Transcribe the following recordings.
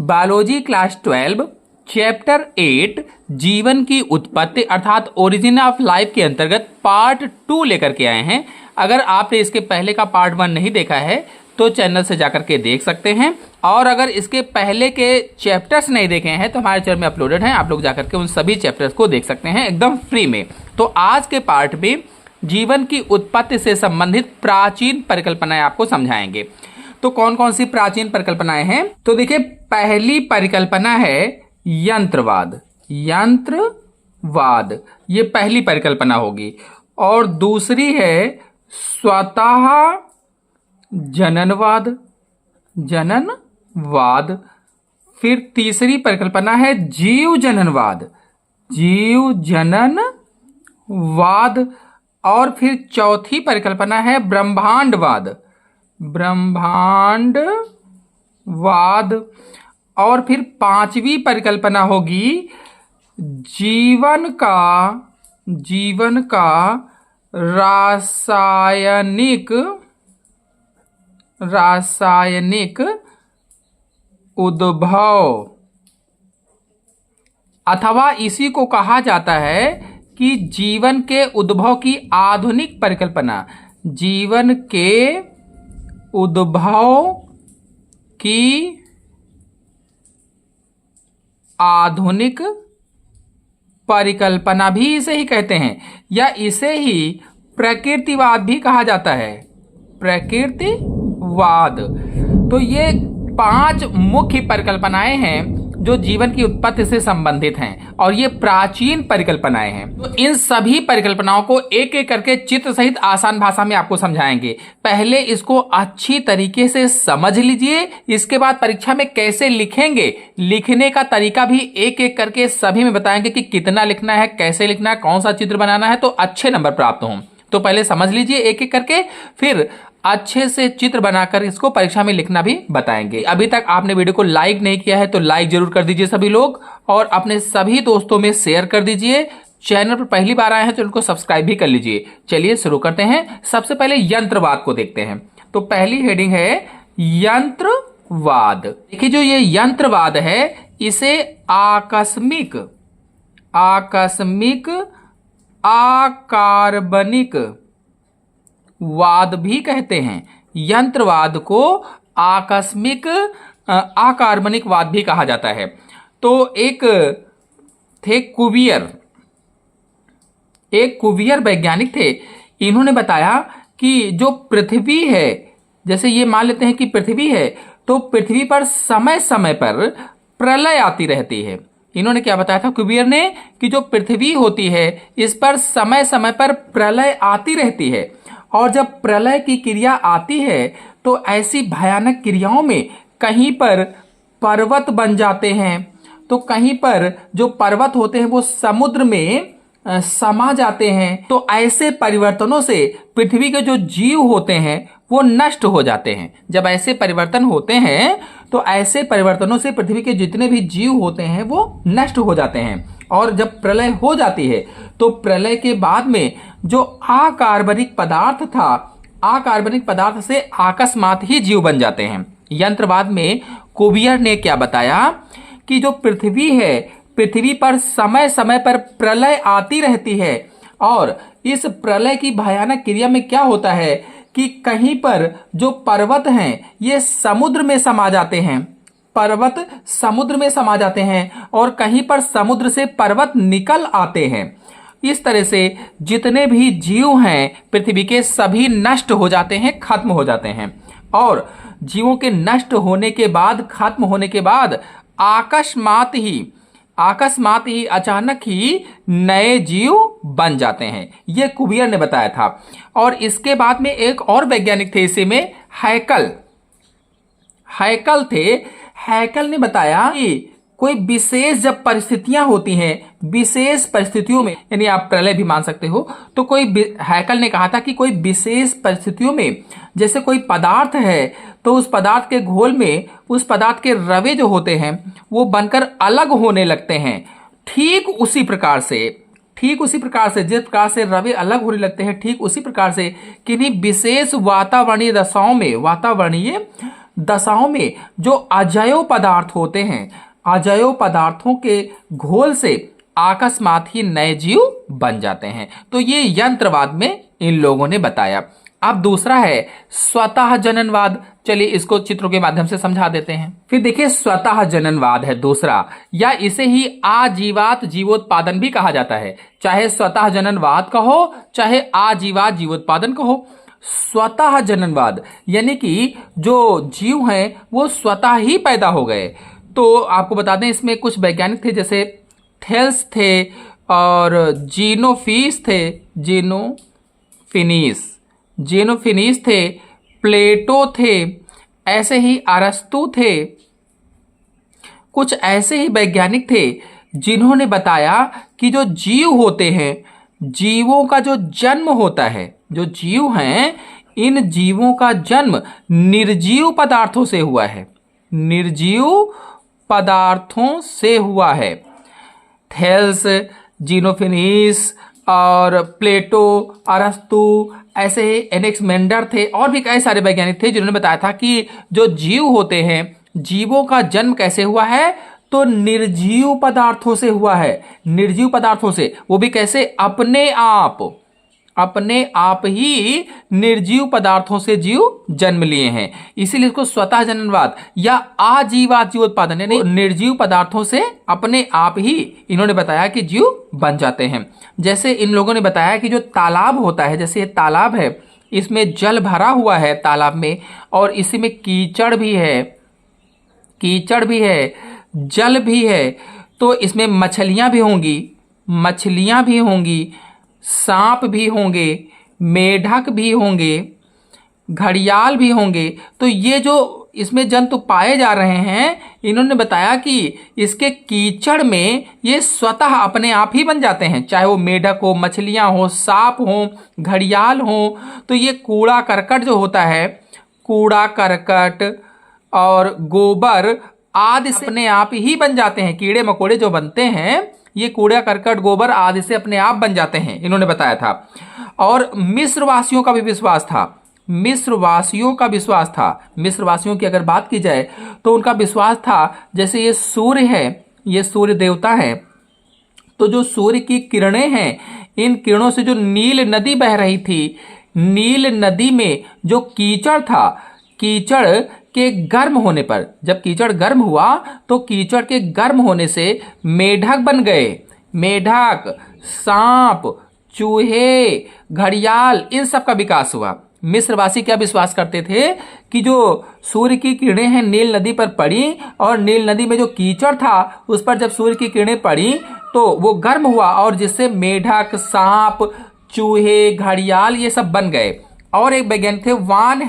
Biology class 12 chapter 8 जीवन की उत्पत्ति अर्थात ओरिजिन ऑफ लाइफ के अंतर्गत पार्ट 2 लेकर के आए हैं। अगर आपने इसके पहले का पार्ट 1 नहीं देखा है तो चैनल से जाकर के देख सकते हैं, और अगर इसके पहले के चैप्टर्स नहीं देखे हैं तो हमारे चैनल में अपलोडेड हैं, आप लोग जाकर के उन सभी चैप्टर्स को देख सकते हैं एकदम फ्री में। तो आज के पार्ट में जीवन की उत्पत्ति से संबंधित प्राचीन परिकल्पनाएं आपको समझाएंगे। तो कौन कौन सी प्राचीन परिकल्पनाएं हैं? तो देखिए, पहली परिकल्पना है यंत्रवाद। यंत्रवाद ये पहली परिकल्पना होगी, और दूसरी है स्वतः जननवाद। जननवाद। फिर तीसरी परिकल्पना है जीव जननवाद। जीव जननवाद। और फिर चौथी परिकल्पना है ब्रह्मांडवाद। ब्रह्मांडवाद। और फिर पांचवी परिकल्पना होगी जीवन का रासायनिक उद्भव, अथवा इसी को कहा जाता है कि जीवन के उद्भव की आधुनिक परिकल्पना। जीवन के उद्भव की आधुनिक परिकल्पना भी इसे ही कहते हैं, या इसे ही प्रकृतिवाद भी कहा जाता है। प्रकृतिवाद। तो ये 5 मुख्य परिकल्पनाएं हैं जो जीवन की उत्पत्ति से संबंधित हैं, और ये प्राचीन परिकल्पनाएं हैं। तो इन सभी परिकल्पनाओं को एक एक करके चित्र सहित आसान भाषा में आपको समझाएंगे। पहले इसको अच्छी तरीके से समझ लीजिए, इसके बाद परीक्षा में कैसे लिखेंगे, लिखने का तरीका भी एक एक करके सभी में बताएंगे कि कितना लिखना है, कैसे लिखना है, कौन सा चित्र बनाना है तो अच्छे नंबर प्राप्त हों। तो पहले समझ लीजिए एक एक करके, फिर अच्छे से चित्र बनाकर इसको परीक्षा में लिखना भी बताएंगे। अभी तक आपने वीडियो को लाइक नहीं किया है तो लाइक जरूर कर दीजिए सभी लोग, और अपने सभी दोस्तों में शेयर कर दीजिए। चैनल पर पहली बार आए हैं तो उनको सब्सक्राइब भी कर लीजिए। चलिए शुरू करते हैं। सबसे पहले यंत्रवाद को देखते हैं। तो पहली हेडिंग है यंत्रवाद। देखिए, जो ये यंत्रवाद है इसे आकस्मिक अकार्बनिक वाद भी कहते हैं। यंत्रवाद को आकस्मिक अकार्बनिक वाद भी कहा जाता है। तो एक कुवियर वैज्ञानिक थे। इन्होंने बताया कि जो पृथ्वी है, जैसे ये मान लेते हैं कि पृथ्वी है, तो पृथ्वी पर समय समय पर प्रलय आती रहती है। इन्होंने क्या बताया था कुवियर ने, कि जो पृथ्वी होती है इस पर समय समय पर प्रलय आती रहती है, और जब प्रलय की क्रिया आती है तो ऐसी भयानक क्रियाओं में कहीं पर पर्वत बन जाते हैं, तो कहीं पर जो पर्वत होते हैं वो समुद्र में समा जाते हैं। तो ऐसे परिवर्तनों से पृथ्वी के जो जीव होते हैं वो नष्ट हो जाते हैं। जब ऐसे परिवर्तन होते हैं तो ऐसे परिवर्तनों से पृथ्वी के जितने भी जीव होते हैं वो नष्ट हो जाते हैं। और जब प्रलय हो जाती है तो प्रलय के बाद में जो अकार्बनिक पदार्थ था, अकार्बनिक पदार्थ से अकस्मात ही जीव बन जाते हैं। यंत्रवाद में कुवियर ने क्या बताया कि जो पृथ्वी है, पृथ्वी पर समय समय पर प्रलय आती रहती है, और इस प्रलय की भयानक क्रिया में क्या होता है कि कहीं पर जो पर्वत हैं ये समुद्र में समा जाते हैं। पर्वत समुद्र में समा जाते हैं, और कहीं पर समुद्र से पर्वत निकल आते हैं। इस तरह से जितने भी जीव हैं पृथ्वी के सभी नष्ट हो जाते हैं, खत्म हो जाते हैं। और जीवों के नष्ट होने के बाद, खत्म होने के बाद अकस्मात ही अचानक ही नए जीव बन जाते हैं। यह कुवियर ने बताया था। और इसके बाद में एक और वैज्ञानिक थे, इसी में हैकल थे। हैकल ने बताया कि कोई विशेष जब परिस्थितियां होती हैं, विशेष परिस्थितियों में, यानी आप प्रलय भी मान सकते हो, तो हैकल ने कहा था कि कोई विशेष परिस्थितियों में जैसे कोई पदार्थ है तो उस पदार्थ के घोल में उस पदार्थ के रवे जो होते हैं वो बनकर अलग होने लगते हैं। ठीक उसी प्रकार से जिस प्रकार से रवे अलग होने लगते हैं, ठीक उसी प्रकार से किन्हीं विशेष वातावरणीय दशाओं में, वातावरणीय दशाओं में जो अजैव पदार्थ होते हैं, अजैव पदार्थों के घोल से अकस्मात ही नए जीव बन जाते हैं। तो ये यंत्रवाद में इन लोगों ने बताया। अब दूसरा है स्वतः जननवाद। चलिए इसको चित्रों के माध्यम से समझा देते हैं। फिर देखिए स्वतः जननवाद है दूसरा, या इसे ही आजीवात जीवोत्पादन भी कहा जाता है। चाहे स्वतः जननवाद कहो, चाहे आजीवात जीवोत्पादन कहो। स्वतः जननवाद यानी कि जो जीव हैं वो स्वतः ही पैदा हो गए। तो आपको बता दें इसमें कुछ वैज्ञानिक थे, जैसे थेल्स थे और जीनोफिनीस थे, प्लेटो थे, ऐसे ही अरस्तु थे। कुछ ऐसे ही वैज्ञानिक थे जिन्होंने बताया कि जो जीव होते हैं, जीवों का जो जन्म होता है, जो जीव हैं इन जीवों का जन्म निर्जीव पदार्थों से हुआ है, निर्जीव पदार्थों से हुआ है। थेल्स, जीनोफिनीस और प्लेटो, अरस्तु, ऐसे ही एनेक्समेंडर थे और भी कई सारे वैज्ञानिक थे जिन्होंने बताया था कि जो जीव होते हैं, जीवों का जन्म कैसे हुआ है, तो निर्जीव पदार्थों से हुआ है। निर्जीव पदार्थों से, वो भी कैसे, अपने आप ही निर्जीव पदार्थों से जीव जन्म लिए हैं। इसीलिए इसको स्वतः जननवाद या आजीवात जीवोत्पादन यानी निर्जीव पदार्थों से अपने आप ही इन्होंने बताया कि जीव बन जाते हैं। जैसे इन लोगों ने बताया कि जो तालाब होता है, जैसे ये तालाब है, इसमें जल भरा हुआ है तालाब में, और इसी में कीचड़ भी है, जल भी है, तो इसमें मछलियां भी होंगी, सांप भी होंगे, मेढक भी होंगे, घड़ियाल भी होंगे। तो ये जो इसमें जंतु पाए जा रहे हैं, इन्होंने बताया कि इसके कीचड़ में ये स्वतः अपने आप ही बन जाते हैं, चाहे वो मेढक हो, मछलियां हो, सांप हो, घड़ियाल हो। तो ये कूड़ा करकट जो होता है, कूड़ा करकट और गोबर आदि से अपने आप ही बन जाते हैं। कीड़े मकोड़े जो बनते हैं, ये कूड़ा करकट गोबर आदि से अपने आप बन जाते हैं, इन्होंने बताया था। और मिस्रवासियों का भी विश्वास था, मिस्रवासियों की अगर बात की जाए तो उनका विश्वास था, जैसे ये सूर्य है, ये सूर्य देवता है, तो जो सूर्य की किरणें हैं, इन किरणों से जो नील नदी बह रही थी, नील नदी में जो कीचड़ था, कीचड़ के गर्म होने पर, जब कीचड़ गर्म हुआ तो कीचड़ के गर्म होने से मेढक बन गए। मेढक, सांप, चूहे, घड़ियाल, इन सब का विकास हुआ। मिस्रवासी क्या विश्वास करते थे कि जो सूर्य की किरणें हैं नील नदी पर पड़ी, और नील नदी में जो कीचड़ था उस पर जब सूर्य की किरणें पड़ी तो वो गर्म हुआ, और जिससे मेढक, सांप, चूहे, घड़ियाल ये सब बन गए। और एक वैज्ञानिक थे वान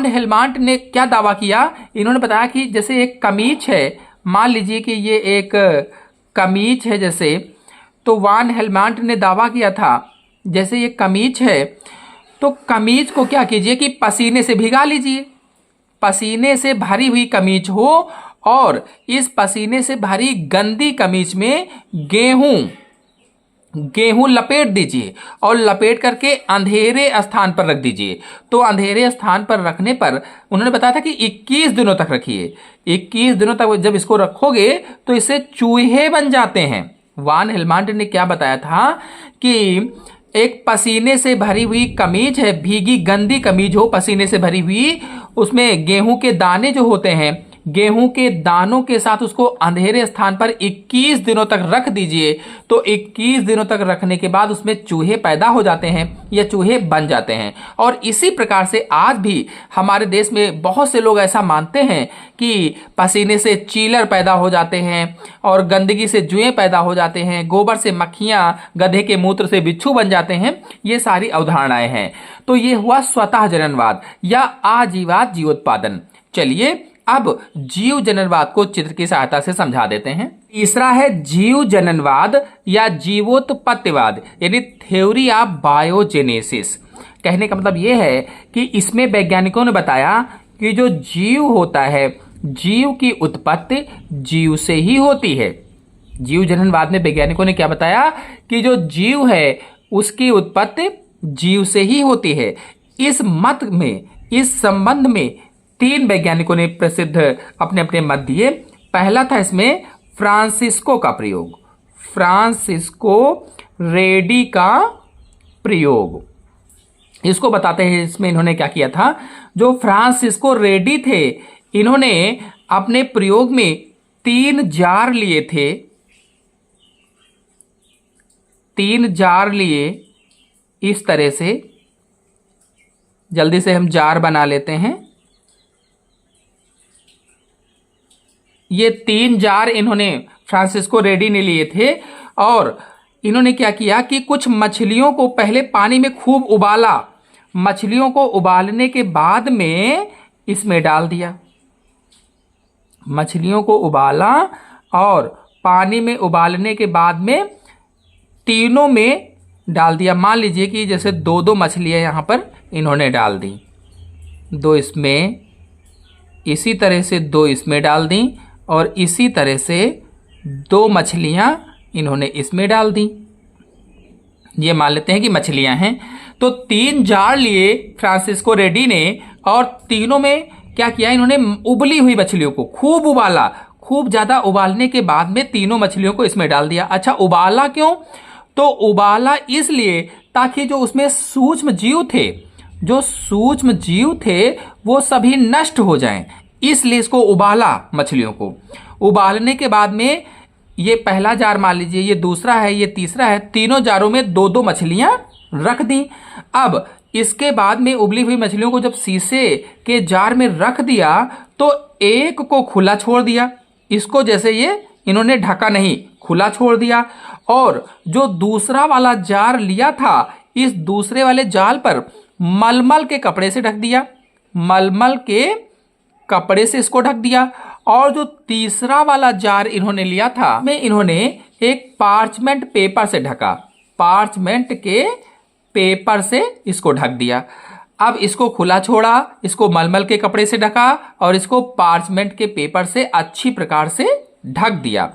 हेलमांट ने क्या दावा किया, इन्होंने बताया कि जैसे एक कमीज है, मान लीजिए कि ये एक कमीज है जैसे, तो वान हेलमांट ने दावा किया था जैसे ये कमीज है, तो कमीज को क्या कीजिए कि पसीने से भिगा लीजिए, पसीने से भरी हुई कमीज हो, और इस पसीने से भरी गंदी कमीज में गेहूं लपेट दीजिए, और लपेट करके अंधेरे स्थान पर रख दीजिए। तो अंधेरे स्थान पर रखने पर उन्होंने बताया था कि 21 दिनों तक रखिए। 21 दिनों तक जब इसको रखोगे तो इससे चूहे बन जाते हैं। वान हेलमांट ने क्या बताया था कि एक पसीने से भरी हुई कमीज है, भीगी गंदी कमीज हो, पसीने से भरी हुई, उसमें गेहूं के दाने जो होते हैं, गेहूं के दानों के साथ उसको अंधेरे स्थान पर 21 दिनों तक रख दीजिए। तो 21 दिनों तक रखने के बाद उसमें चूहे पैदा हो जाते हैं या चूहे बन जाते हैं। और इसी प्रकार से आज भी हमारे देश में बहुत से लोग ऐसा मानते हैं कि पसीने से चीलर पैदा हो जाते हैं, और गंदगी से जुएं पैदा हो जाते हैं, गोबर से मक्खियां, गधे के मूत्र से बिच्छू बन जाते हैं। ये सारी अवधारणाएं हैं। तो ये हुआ स्वतः जननवाद या आजीवात जीवोत्पादन। चलिए अब जीव जननवाद को चित्र की सहायता से समझा देते हैं। तीसरा है जीव जननवाद या जीवोत्पत्तिवाद यानी थ्योरी ऑफ बायोजेनेसिस। कहने का मतलब यह है कि इसमें वैज्ञानिकों ने बताया कि जो जीव होता है, जीव की उत्पत्ति जीव से ही होती है। जीव जननवाद में वैज्ञानिकों ने क्या बताया कि जो जीव है उसकी उत्पत्ति जीव से ही होती है। इस मत में, इस संबंध में 3 वैज्ञानिकों ने प्रसिद्ध अपने अपने मत दिए। पहला था इसमें फ्रांसिस्को का प्रयोग, फ्रांसिस्को रेडी का प्रयोग। इसको बताते हैं इसमें इन्होंने क्या किया था। जो फ्रांसिस्को रेडी थे, इन्होंने अपने प्रयोग में 3 जार लिए थे, 3 जार लिए इस तरह से। जल्दी से हम जार बना लेते हैं। ये 3 जार इन्होंने फ्रांसिस्को रेडी ने लिए थे और इन्होंने क्या किया कि कुछ मछलियों को पहले पानी में खूब उबाला। मछलियों को उबालने के बाद में इसमें डाल दिया। मछलियों को उबाला और पानी में उबालने के बाद में तीनों में डाल दिया। मान लीजिए कि जैसे 2-2 मछलियां यहां पर इन्होंने डाल दी, 2 इसमें, इसी तरह से 2 इसमें डाल दी और इसी तरह से 2 मछलियां इन्होंने इसमें डाल दी। ये मान लेते हैं कि मछलियां हैं। तो 3 जार लिए फ्रांसिस्को रेडी ने और तीनों में क्या किया, इन्होंने उबली हुई मछलियों को खूब उबाला। खूब ज्यादा उबालने के बाद में तीनों मछलियों को इसमें डाल दिया। अच्छा, उबाला क्यों? तो उबाला इसलिए ताकि जो उसमें सूक्ष्म जीव थे, जो सूक्ष्म जीव थे वो सभी नष्ट हो जाएं, इसलिए इसको उबाला। मछलियों को उबालने के बाद में ये पहला जार मान लीजिए, ये दूसरा है, ये तीसरा है, तीनों जारों में 2-2 मछलियां रख दी। अब इसके बाद में उबली हुई मछलियों को जब शीशे के जार में रख दिया तो एक को खुला छोड़ दिया। इसको जैसे ये इन्होंने ढका नहीं, खुला छोड़ दिया। और जो दूसरा वाला जार लिया था, इस दूसरे वाले जाल पर मलमल के कपड़े से ढक दिया, मलमल के कपड़े से इसको ढक दिया। और जो तीसरा वाला जार इन्होंने लिया था, में इन्होंने एक पार्चमेंट पेपर से ढका, पार्चमेंट के पेपर से इसको ढक दिया। अब इसको खुला छोड़ा, इसको मलमल के कपड़े से ढका और इसको पार्चमेंट के पेपर से अच्छी प्रकार से ढक दिया।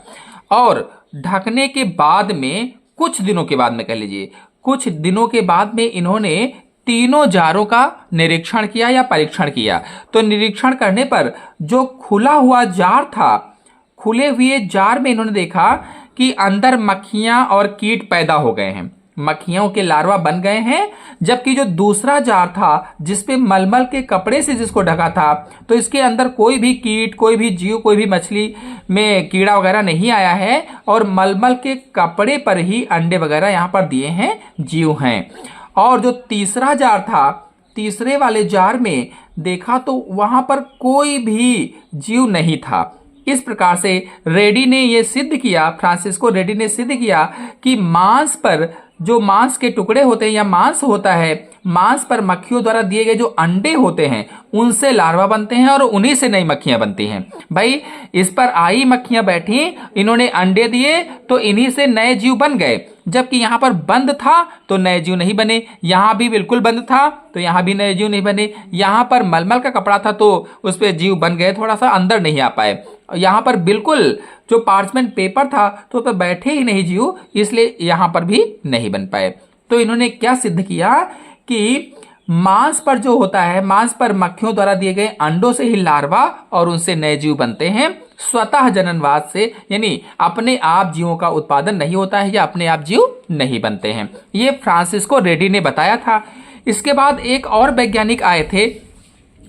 और ढकने के बाद में कुछ दिनों के बाद में, कह लीजिए कुछ दिनों के बाद में, इन्होंने तीनों जारों का निरीक्षण किया या परीक्षण किया। तो निरीक्षण करने पर जो खुला हुआ जार था, खुले हुए जार में इन्होंने देखा कि अंदर मक्खियां और कीट पैदा हो गए हैं, मक्खियों के लार्वा बन गए हैं। जबकि जो दूसरा जार था जिसपे मलमल के कपड़े से जिसको ढका था, तो इसके अंदर कोई भी कीट, कोई भी जीव, कोई भी मछली में कीड़ा वगैरह नहीं आया है और मलमल के कपड़े पर ही अंडे वगैरह यहाँ पर दिए हैं, जीव हैं। और जो तीसरा जार था, तीसरे वाले जार में देखा तो वहां पर कोई भी जीव नहीं था। इस प्रकार से रेडी ने यह सिद्ध किया, फ्रांसिस्को रेडी ने सिद्ध किया कि मांस पर, जो मांस के टुकड़े होते हैं या मांस होता है, मांस पर मक्खियों द्वारा दिए गए जो अंडे होते हैं उनसे लार्वा बनते हैं और उन्हीं से नई मक्खियां बनती हैं। भाई, इस पर आई मक्खियां बैठी, इन्होंने अंडे दिए तो इन्हीं से नए जीव बन गए। जबकि यहां पर बंद था तो नए जीव नहीं बने, यहां भी बिल्कुल बंद था तो यहां भी नए जीव नहीं बने। यहां पर मलमल का कपड़ा था तो उस पर जीव बन गए, थोड़ा सा अंदर नहीं आ पाए। यहां पर बिल्कुल जो पार्चमेंट पेपर था तो पे बैठे ही नहीं जीव, इसलिए यहां पर भी नहीं बन पाए। तो इन्होंने क्या सिद्ध किया कि मांस पर जो होता है, मांस पर मक्खियों द्वारा दिए गए अंडों से ही लार्वा और उनसे नए जीव बनते हैं, स्वतः जननवाद से, यानी अपने आप जीवों का उत्पादन नहीं होता है या अपने आप जीव नहीं बनते हैं। ये फ्रांसिस्को रेडी ने बताया था। इसके बाद एक और वैज्ञानिक आए थे,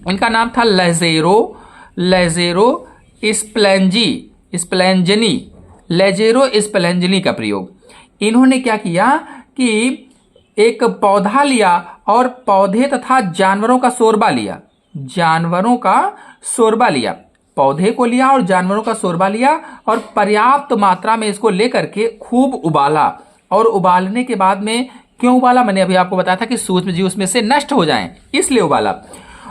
इनका नाम था लेजेरो स्प्लेंजनी का प्रयोग। इन्होंने क्या किया कि एक पौधा लिया और पौधे तथा जानवरों का शोरबा लिया, जानवरों का शोरबा लिया, पौधे को लिया और जानवरों का शोरबा लिया और पर्याप्त मात्रा में इसको लेकर के खूब उबाला। और उबालने के बाद में, क्यों उबाला, मैंने अभी आपको बताया था कि सूक्ष्म जीव उसमें से नष्ट हो जाएं, इसलिए उबाला।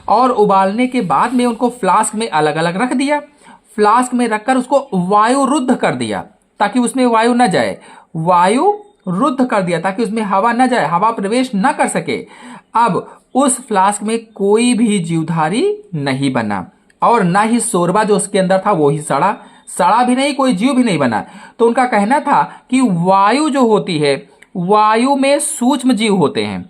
और उबालने के बाद में उनको फ्लास्क में अलग अलग रख दिया, फ्लास्क में रखकर उसको वायु रुद्ध कर दिया ताकि उसमें वायु न जाए, वायु रुद्ध कर दिया ताकि उसमें हवा न जाए, हवा प्रवेश न कर सके। अब उस फ्लास्क में कोई भी जीवधारी नहीं बना और ना ही शोरबा जो उसके अंदर था वो ही सड़ा भी नहीं, कोई जीव भी नहीं बना। तो उनका कहना था कि वायु जो होती है, वायु में सूक्ष्म जीव होते हैं,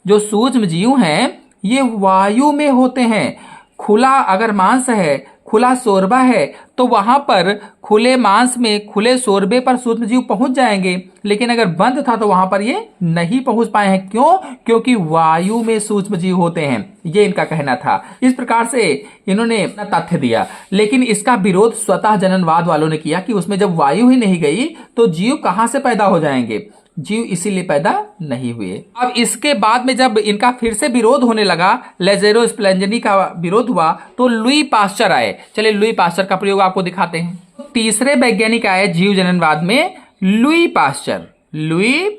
जो सूक्ष्म जीव हैं ये वायु में होते हैं। खुला अगर मांस है, खुला शोरबा है, तो वहां पर खुले मांस में खुले शोरबे पर सूक्ष्म जीव पहुंच जाएंगे, लेकिन अगर बंद था तो वहां पर ये नहीं पहुंच पाए हैं। क्यों? क्योंकि वायु में सूक्ष्म जीव होते हैं, ये इनका कहना था। इस प्रकार से इन्होंने तथ्य दिया, लेकिन इसका विरोध स्वतः जननवाद वालों ने किया कि उसमें जब वायु ही नहीं गई तो जीव कहां से पैदा हो जाएंगे, जीव इसीलिए पैदा नहीं हुए। अब इसके बाद में जब इनका फिर से विरोध होने लगा, लेज़ेरो स्प्लेंजनी का विरोध हुआ, तो लुई पास्चर आए। चलिए लुई पास्चर का प्रयोग आपको दिखाते हैं। तीसरे वैज्ञानिक आए जीव जननवाद में, लुई पास्चर। लुई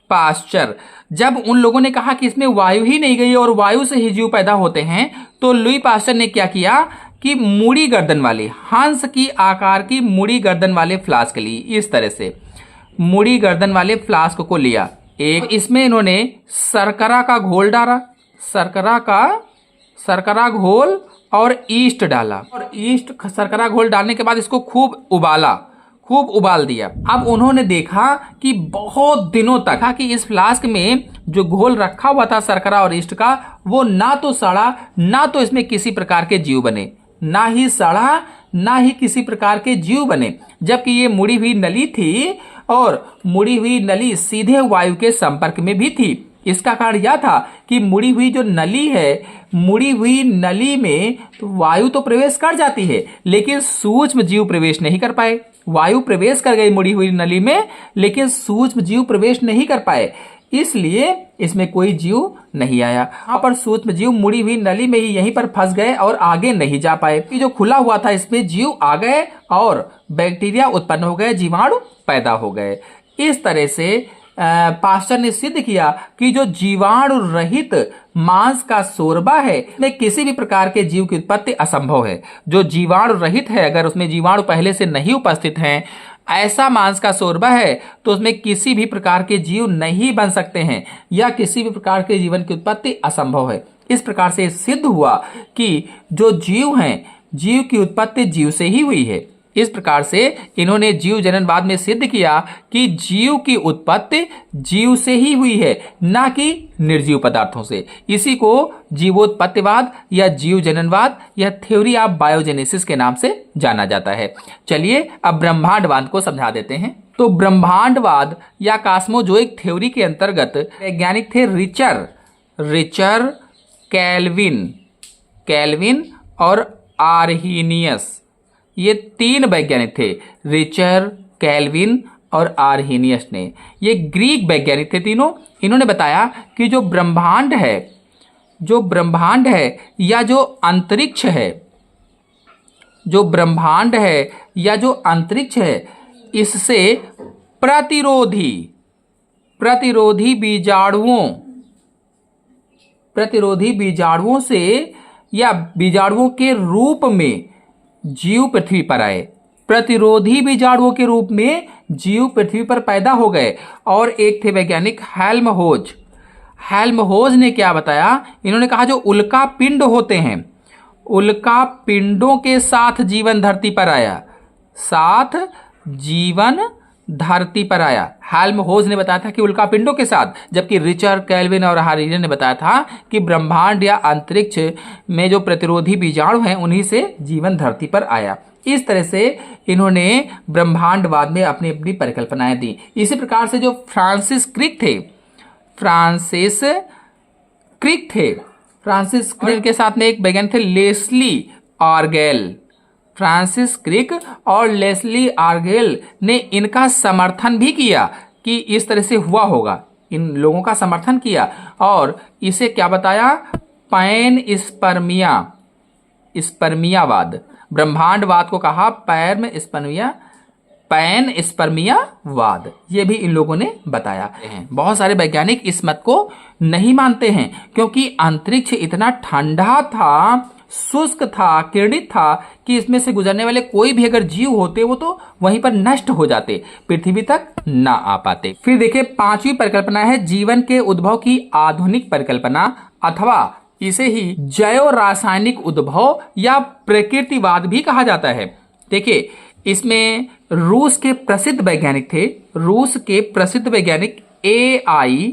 पास्चर जब उन लोगों ने कहा कि इसमें वायु ही नहीं गई और वायु से ही जीव पैदा होते हैं, तो लुई पास्चर ने क्या किया कि मुड़ी गर्दन वाले, हंस की आकार की मुड़ी गर्दन वाले फ्लास्क ली। इस तरह से मुड़ी गर्दन वाले फ्लास्क को लिया एक, इसमें इन्होंने शर्करा का घोल डाला, शर्करा घोल और ईस्ट डाला, और ईस्ट शर्करा घोल डालने के बाद इसको खूब उबाल दिया। अब उन्होंने देखा कि बहुत दिनों तक कि इस फ्लास्क में जो घोल रखा हुआ था शर्करा और ईस्ट का, वो ना तो सड़ा, ना तो इसमें किसी प्रकार के जीव बने, ना ही सड़ा ना ही किसी प्रकार के जीव बने, जबकि ये मुड़ी हुई नली थी और मुड़ी हुई नली सीधे वायु के संपर्क में भी थी। इसका कारण यह था कि मुड़ी हुई जो नली है, मुड़ी हुई नली में तो वायु तो प्रवेश कर जाती है, लेकिन सूक्ष्म जीव प्रवेश नहीं कर पाए। वायु प्रवेश कर गई मुड़ी हुई नली में, लेकिन सूक्ष्म जीव प्रवेश नहीं कर पाए, इसलिए इसमें कोई जीव नहीं आया। यहाँ पर सूक्ष्म जीव मुड़ी हुई नली में ही यहीं पर फंस गए और आगे नहीं जा पाए। जो खुला हुआ था इसमें जीव आ गए और बैक्टीरिया उत्पन्न हो गए, जीवाणु पैदा हो गए। इस तरह से पास्चर ने सिद्ध किया कि जो जीवाणु रहित मांस का शोरबा है, इसमें किसी भी प्रकार के जीव की उत्पत्ति असंभव है। जो जीवाणु रहित है, अगर उसमें जीवाणु पहले से नहीं उपस्थित हैं, ऐसा मांस का शोरबा है, तो उसमें किसी भी प्रकार के जीव नहीं बन सकते हैं या किसी भी प्रकार के जीवन की उत्पत्ति असंभव है। इस प्रकार से सिद्ध हुआ कि जो जीव हैं, जीव की उत्पत्ति जीव से ही हुई है। इस प्रकार से इन्होंने जीव जननवाद में सिद्ध किया कि जीव की उत्पत्ति जीव से ही हुई है, ना कि निर्जीव पदार्थों से। इसी को जीवोत्पत्तिवाद या जीव जननवाद या थ्योरी ऑफ बायोजेनेसिस के नाम से जाना जाता है। चलिए अब ब्रह्मांडवाद को समझा देते हैं। तो ब्रह्मांडवाद या कॉस्मोजोइक थ्योरी के अंतर्गत वैज्ञानिक थे रिचर, कैल्विन और आर्हीनियस। ये तीन वैज्ञानिक थे, रिचर, कैल्विन और आर्हीनियस ने। ये ग्रीक वैज्ञानिक थे तीनों। इन्होंने बताया कि जो ब्रह्मांड है या जो अंतरिक्ष है, इससे प्रतिरोधी बीजाणुओं से या बीजाणुओं के रूप में जीव पृथ्वी पर आए। प्रतिरोधी बीजाणुओं के रूप में जीव पृथ्वी पर पैदा हो गए। और एक थे वैज्ञानिक हेल्महोल्ट्ज ने क्या बताया, इन्होंने कहा जो उल्का पिंड होते हैं, उल्का पिंडों के साथ जीवन धरती पर आया। हेल्महोल्ट्ज ने बताया था कि उल्का पिंडों के साथ, जबकि रिचर, कैल्विन और आर्हीनियस ने बताया था कि ब्रह्मांड या अंतरिक्ष में जो प्रतिरोधी बीजाणु हैं उन्हीं से जीवन धरती पर आया। इस तरह से इन्होंने ब्रह्मांडवाद में अपनी अपनी परिकल्पनाएं दी। इसी प्रकार से जो फ्रांसिस क्रिक के साथ में एक वैज्ञानिक थे लेस्ली आर्गेल। फ्रांसिस क्रिक और लेस्ली आर्गेल ने इनका समर्थन भी किया कि इस तरह से हुआ होगा। इन लोगों का समर्थन किया और इसे क्या बताया, पैन स्पर्मियावाद। ब्रह्मांडवाद को कहा पैन स्पर्मियावाद। ये भी इन लोगों ने बताया है। बहुत सारे वैज्ञानिक इस मत को नहीं मानते हैं, क्योंकि अंतरिक्ष इतना ठंडा था, शुष्क था, किरणित था कि इसमें से गुजरने वाले कोई भी अगर जीव होते वो तो वहीं पर नष्ट हो जाते, पृथ्वी तक ना आ पाते। फिर देखिए पांचवी परिकल्पना है जीवन के उद्भव की आधुनिक परिकल्पना, अथवा इसे ही जैव रासायनिक उद्भव या प्रकृतिवाद भी कहा जाता है। देखिए इसमें रूस के प्रसिद्ध वैज्ञानिक थे, ए आई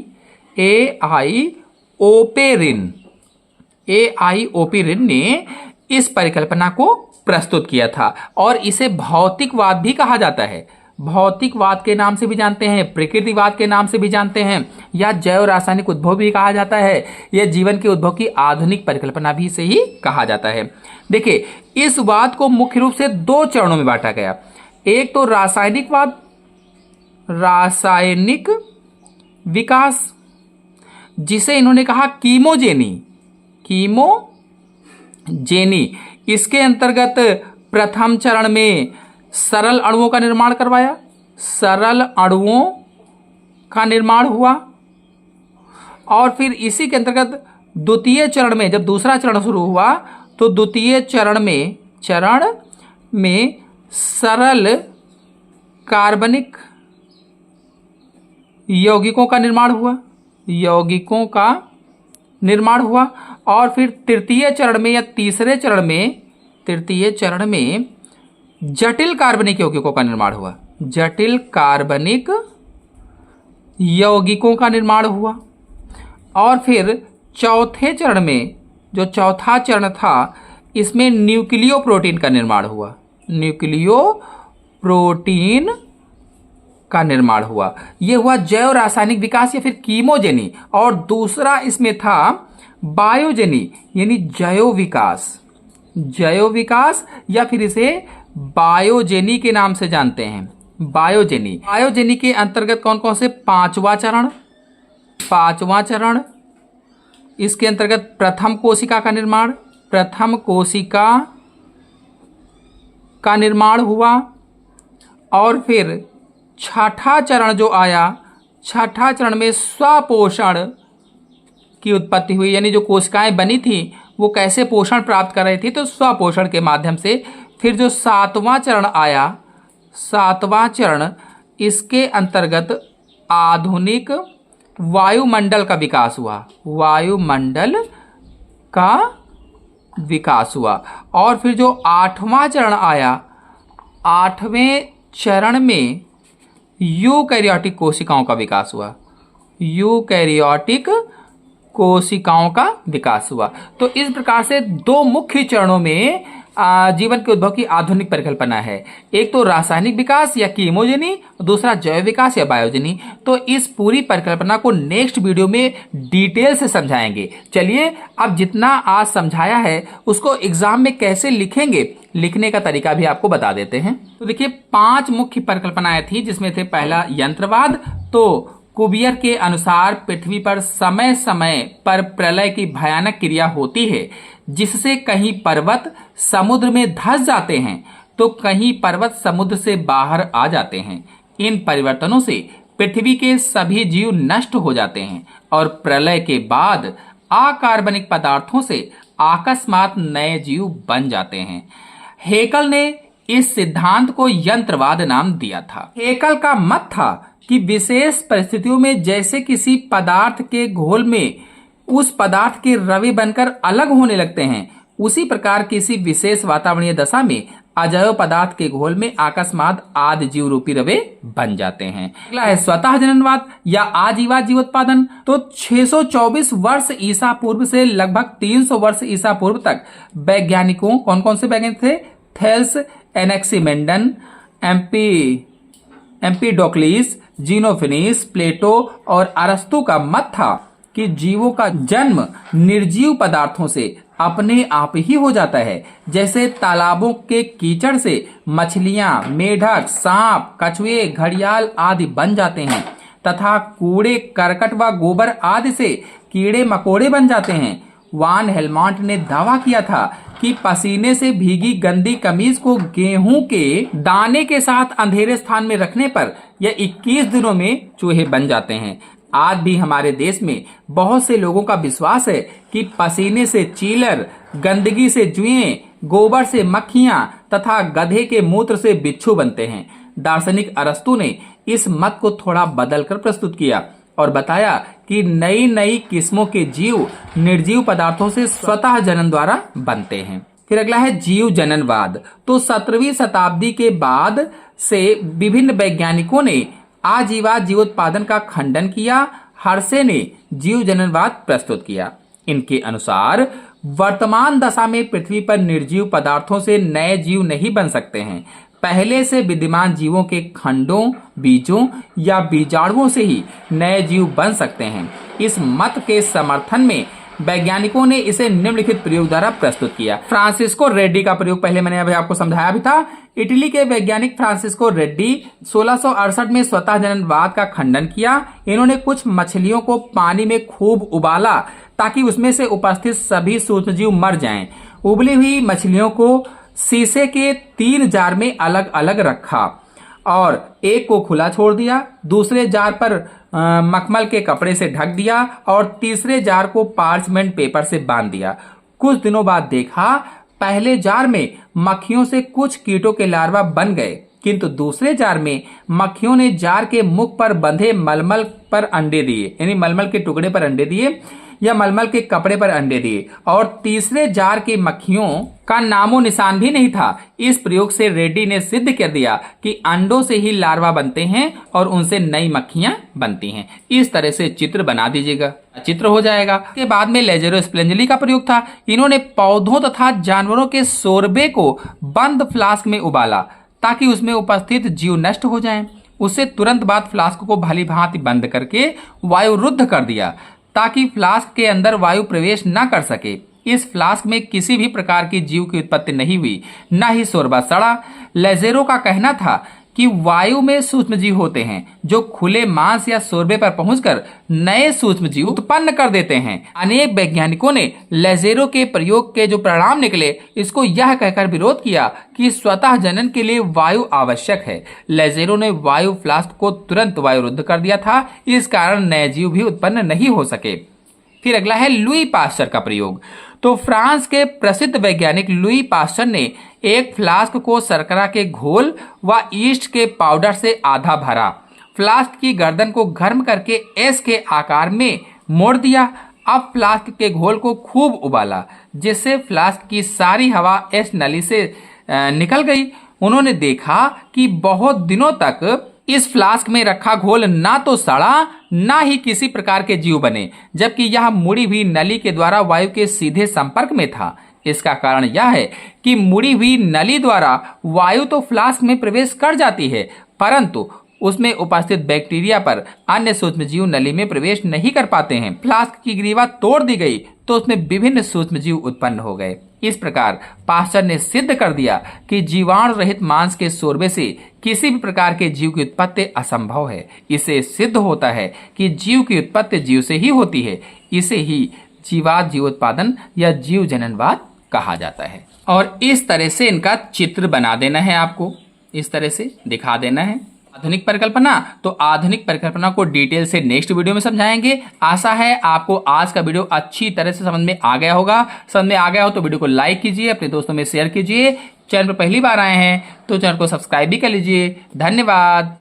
ओपेरिन, ओपेरिन ने इस परिकल्पना को प्रस्तुत किया था और इसे भौतिकवाद भी कहा जाता है। भौतिकवाद के नाम से भी जानते हैं, प्रकृतिवाद के नाम से भी जानते हैं, या जैव रासायनिक उद्भव भी कहा जाता है, यह जीवन के उद्भव की आधुनिक परिकल्पना भी से ही कहा जाता है। देखिए, इस वाद को मुख्य रूप से 2 चरणों में बांटा गया। एक तो रासायनिकवाद, रासायनिक विकास, जिसे इन्होंने कहा कीमोजेनी। इसके अंतर्गत प्रथम चरण में सरल अणुओं का निर्माण करवाया, सरल अणुओं का निर्माण हुआ, और फिर इसी के अंतर्गत द्वितीय चरण में, जब दूसरा चरण शुरू हुआ तो द्वितीय चरण में सरल कार्बनिक यौगिकों का निर्माण हुआ, और फिर तृतीय चरण में या तीसरे चरण में जटिल कार्बनिक यौगिकों का निर्माण हुआ, जटिल कार्बनिक यौगिकों का निर्माण हुआ। और फिर चौथे चरण में, जो चौथा चरण था, इसमें न्यूक्लियो प्रोटीन का निर्माण हुआ, यह हुआ जैव रासायनिक विकास या फिर कीमोजेनी। और दूसरा इसमें था बायोजेनी, यानी जैव विकास या फिर इसे बायोजेनी के नाम से जानते हैं। बायोजेनी के अंतर्गत कौन कौन से? पांचवा चरण, इसके अंतर्गत प्रथम कोशिका का निर्माण हुआ, और फिर छठा चरण जो आया, छठा चरण में स्वपोषण की उत्पत्ति हुई, यानी जो कोशिकाएं बनी थी वो कैसे पोषण प्राप्त कर रही थी, तो स्वपोषण के माध्यम से। फिर जो सातवां चरण आया, सातवां चरण, इसके अंतर्गत आधुनिक वायुमंडल का विकास हुआ, और फिर जो आठवां चरण आया, आठवें चरण में यूकैरियोटिक कोशिकाओं का विकास हुआ। तो इस प्रकार से 2 मुख्य चरणों में जीवन के उद्भव की आधुनिक परिकल्पना है। एक तो रासायनिक विकास या कीमोजेनी, दूसरा जैव विकास या बायोजेनी। तो इस पूरी परिकल्पना को नेक्स्ट वीडियो में डिटेल से समझाएंगे। चलिए, अब जितना आज समझाया है उसको एग्जाम में कैसे लिखेंगे, लिखने का तरीका भी आपको बता देते हैं। तो देखिए, 5 मुख्य परिकल्पनाएं थी, जिसमें थे पहला यंत्रवाद। तो कुबियर के अनुसार पृथ्वी पर समय समय पर प्रलय की भयानक क्रिया होती है, जिससे कहीं पर्वत समुद्र में धंस जाते हैं तो कहीं पर्वत समुद्र से बाहर आ जाते हैं। इन परिवर्तनों से पृथ्वी के सभी जीव नष्ट हो जाते हैं और प्रलय के बाद अकार्बनिक पदार्थों से अकस्मात नए जीव बन जाते हैं। हेकल ने इस सिद्धांत को यंत्रवाद नाम दिया था। हेकल का मत था कि विशेष परिस्थितियों में जैसे किसी पदार्थ के घोल में उस पदार्थ के रवे बनकर अलग होने लगते हैं, उसी प्रकार किसी विशेष वातावरणीय दशा में अजैव पदार्थ के घोल में अकस्मात आदि जीव रूपी रवे बन जाते हैं। अगला है स्वतः जननवाद या आजीवाद जीवोत्पादन। तो 624 वर्ष ईसा पूर्व से लगभग 300 वर्ष ईसा पूर्व तक वैज्ञानिकों, कौन कौन से वैज्ञानिक थे? थेल्स, एनेक्सिमेंडन, एम्पीडोक्लिस, जीनोफिनिस, प्लेटो और अरस्तु का मत था कि जीवों का जन्म निर्जीव पदार्थों से अपने आप ही हो जाता है। जैसे तालाबों के कीचड़ से मछलियां, मेढक, सांप, कछुए, घड़ियाल आदि बन जाते हैं तथा कूड़े, करकट व गोबर आदि से कीड़े मकोड़े बन जाते हैं। वान हेलमॉन्ट ने दावा किया था कि पसीने से भीगी गंदी कमीज को गेहूं के दाने के साथ अंधेरे स्थान में रखने पर यह 21 दिनों में चूहे बन जाते हैं। आज भी हमारे देश में बहुत से लोगों का विश्वास है कि पसीने से चीलर, गंदगी से जुएं, गोबर से मक्खियां तथा गधे के मूत्र से बिच्छू बनते हैं। दार्शनिक अरस्तु ने इस मत को थोड़ा बदलकर प्रस्तुत किया और बताया कि नई नई किस्मों के जीव निर्जीव पदार्थों से स्वतः जनन द्वारा बनते हैं। फिर अगला है जीव जननवाद। तो 17वीं शताब्दी के बाद से विभिन्न वैज्ञानिकों ने आजीवाद जीवोत्पादन का खंडन किया। हर्शे ने जीव जननवाद प्रस्तुत किया। इनके अनुसार वर्तमान दशा में पृथ्वी पर निर्जीव पदार्थों से नए जीव नहीं बन सकते हैं। पहले से विद्यमान जीवों के खंडों, बीजों या बीजाणुओं से ही नए जीव बन सकते हैं। इस मत के समर्थन में वैज्ञानिकों ने इसे निम्नलिखित प्रयोग द्वारा प्रस्तुत किया। फ्रांसिस्को रेड्डी का प्रयोग पहले मैंने अभी आपको समझाया भी था। इटली के वैज्ञानिक फ्रांसिस्को रेड्डी 1668 में स्वतः जननवाद का खंडन किया। इन्होंने कुछ मछलियों को पानी में खूब उबाला ताकि उसमें से उपस्थित सभी सूक्ष्मजीव मर जाएं। उबली हुई मछलियों को शीशे के 3 जार में अलग अलग रखा और एक को खुला छोड़ दिया, दूसरे जार पर मखमल के कपड़े से ढक दिया और तीसरे जार को पार्चमेंट पेपर से बांध दिया। कुछ दिनों बाद देखा पहले जार में मक्खियों से कुछ कीटों के लार्वा बन गए, किंतु दूसरे जार में मक्खियों ने जार के मुख पर बंधे मलमल पर अंडे दिए, यानी मलमल के टुकड़े पर अंडे दिए या मलमल के कपड़े पर अंडे दिए, और तीसरे जार की मक्खियों का नामो निशान भी नहीं था। इस प्रयोग से रेड्डी ने सिद्ध कर दिया कि अंडों से ही लार्वा बनते हैं और उनसे नई मक्खियां बनती हैं। इस तरह से चित्र बना दीजिएगा, चित्र हो जाएगा। के बाद में लेजेरो स्प्लेंजली का प्रयोग था। इन्होंने पौधों तथा जानवरों के शोरबे को बंद फ्लास्क में उबाला ताकि उसमें उपस्थित जीव नष्ट हो जाएं। उससे तुरंत बाद फ्लास्क को भली भांति बंद करके वायुरुद्ध कर दिया ताकि फ्लास्क के अंदर वायु प्रवेश न कर सके। इस फ्लास्क में किसी भी प्रकार की जीव की उत्पत्ति नहीं हुई, न ही शोरबा सड़ा। लेजेरो का कहना था कि वायु में सूक्ष्मजीव होते हैं जो खुले मांस या शोरबे पर पहुंचकर नए सूक्ष्मजीव उत्पन्न कर देते हैं। अनेक वैज्ञानिकों ने लेजेरो के प्रयोग के जो परिणाम निकले इसको यह कहकर विरोध किया कि स्वतः जनन के लिए वायु आवश्यक है। लेजेरो ने वायु फ्लास्क को तुरंत वायुरुद्ध कर दिया था, इस कारण नए जीव भी उत्पन्न नहीं हो सके। फिर अगला है लुई पास्चर का प्रयोग। तो फ्रांस के प्रसिद्ध वैज्ञानिक लुई पास्चर ने एक फ्लास्क को शर्करा के घोल व ईस्ट के पाउडर से आधा भरा, फ्लास्क की गर्दन को गर्म करके एस के आकार में मोड़ दिया। अब फ्लास्क के घोल को खूब उबाला जिससे फ्लास्क की सारी हवा एस नली से निकल गई। उन्होंने देखा कि बहुत दिनों तक इस फ्लास्क में रखा घोल ना तो सड़ा ना ही किसी प्रकार के जीव बने, जबकि यह मुड़ी हुई नली के द्वारा वायु के सीधे संपर्क में था। इसका कारण यह है कि मुड़ी हुई नली द्वारा वायु तो फ्लास्क में प्रवेश कर जाती है, परंतु उसमें उपस्थित बैक्टीरिया पर अन्य सूक्ष्मजीव नली में प्रवेश नहीं कर पाते हैं। फ्लास्क की ग्रीवा तोड़ दी गई तो उसमें विभिन्न सूक्ष्मजीव उत्पन्न हो गए। इस प्रकार पास्चर ने सिद्ध कर दिया कि जीवाणु रहित मांस के शोरबे से किसी भी प्रकार के जीव की उत्पत्ति असंभव है। इससे सिद्ध होता है कि जीव की उत्पत्ति जीव से ही होती है। इसे ही जीवात जीवोत्पादन या जीव जननवाद कहा जाता है। और इस तरह से इनका चित्र बना देना है, आपको इस तरह से दिखा देना है। आधुनिक परिकल्पना, तो आधुनिक परिकल्पना को डिटेल से नेक्स्ट वीडियो में समझाएंगे। आशा है आपको आज का वीडियो अच्छी तरह से समझ में आ गया होगा। समझ में आ गया हो तो वीडियो को लाइक कीजिए, अपने दोस्तों में शेयर कीजिए। चैनल पर पहली बार आए हैं तो चैनल को सब्सक्राइब भी कर लीजिए। धन्यवाद।